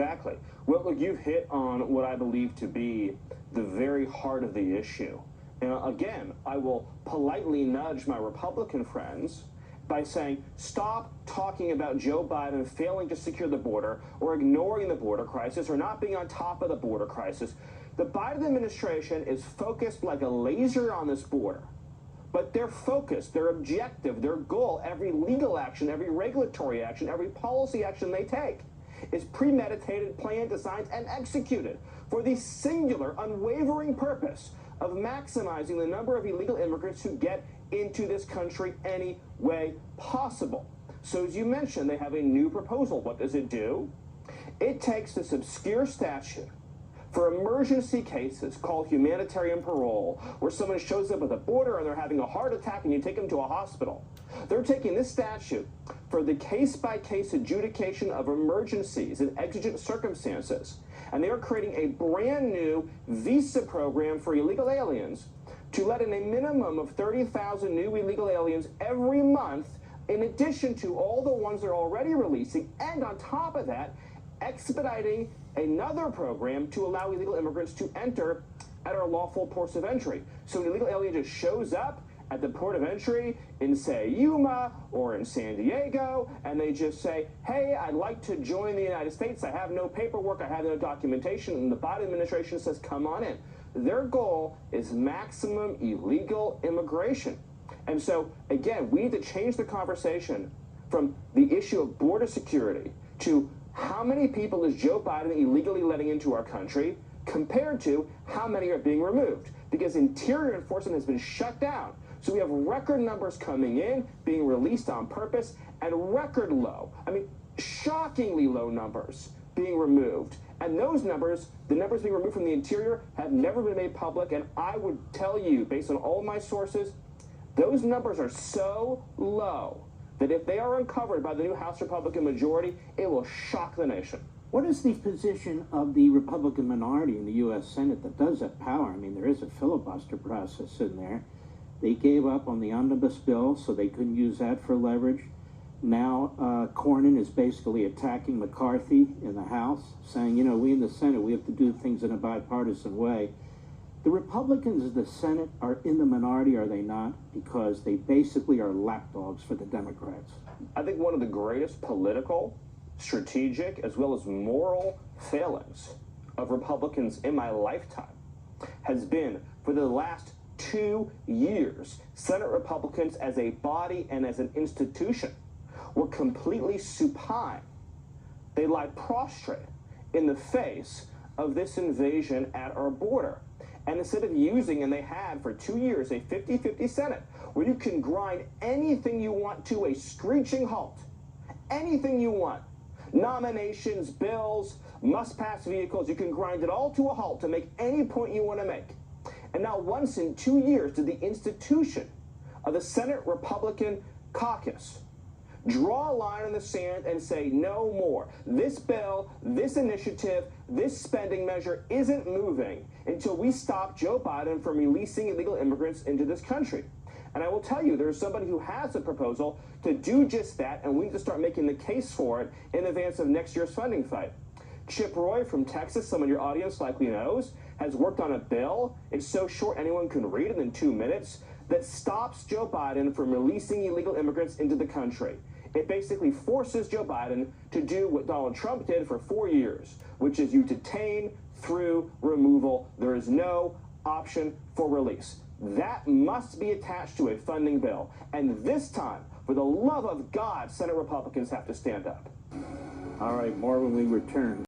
Exactly. Well, look, you've hit on what I believe to be the very heart of the issue. Now, again, I will politely nudge my Republican friends by saying, stop talking about Joe Biden failing to secure the border or ignoring the border crisis or not being on top of the border crisis. The Biden administration is focused like a laser on this border. But their focus, their objective, their goal, every legal action, every regulatory action, every policy action they take is premeditated, planned, designed, and executed for the singular, unwavering purpose of maximizing the number of illegal immigrants who get into this country any way possible. So as you mentioned, they have a new proposal. What does it do? It takes this obscure statute for emergency cases called humanitarian parole, where someone shows up at the border and they're having a heart attack and you take them to a hospital. They're taking this statute for the case-by-case adjudication of emergencies and exigent circumstances, and they are creating a brand new visa program for illegal aliens to let in a minimum of 30,000 new illegal aliens every month, in addition to all the ones they're already releasing, and on top of that, expediting another program to allow illegal immigrants to enter at our lawful ports of entry. So an illegal alien just shows up at the port of entry in, say, Yuma or in San Diego, and they just say, hey, I'd like to join the United States. I have no paperwork, I have no documentation, and the Biden administration says, come on in. Their goal is maximum illegal immigration. And so, again, we need to change the conversation from the issue of border security to how many people is Joe Biden illegally letting into our country compared to how many are being removed? Because interior enforcement has been shut down. So we have record numbers coming in, being released on purpose, and record low, shockingly low numbers being removed. And those numbers, the numbers being removed from the interior, have never been made public. And I would tell you, based on all my sources, those numbers are so low that if they are uncovered by the new House Republican majority, it will shock the nation. What is the position of the Republican minority in the U.S. Senate that does have power? I mean, there is a filibuster process in there. They gave up on the omnibus bill, so they couldn't use that for leverage. Now, Cornyn is basically attacking McCarthy in the House, saying, you know, we in the Senate, we have to do things in a bipartisan way. The Republicans in the Senate are in the minority, are they not? Because they basically are lapdogs for the Democrats. I think one of the greatest political, strategic, as well as moral failings of Republicans in my lifetime has been, for the last 2 years, Senate Republicans as a body and as an institution were completely supine. They lie prostrate in the face of this invasion at our border. And instead of using, and they had for 2 years, a 50-50 Senate, where you can grind anything you want to a screeching halt, anything you want, nominations, bills, must-pass vehicles, you can grind it all to a halt to make any point you want to make. And not once in 2 years did the institution of the Senate Republican caucus draw a line in the sand and say no more. This bill, this initiative, this spending measure isn't moving until we stop Joe Biden from releasing illegal immigrants into this country. And I will tell you, there's somebody who has a proposal to do just that, and we need to start making the case for it in advance of next year's funding fight. Chip Roy from Texas, some of your audience likely knows, has worked on a bill. It's so short anyone can read it in 2 minutes, that stops Joe Biden from releasing illegal immigrants into the country. It basically forces Joe Biden to do what Donald Trump did for 4 years, which is you detain through removal. There is no option for release. That must be attached to a funding bill. And this time, for the love of God, Senate Republicans have to stand up. All right, more when we return.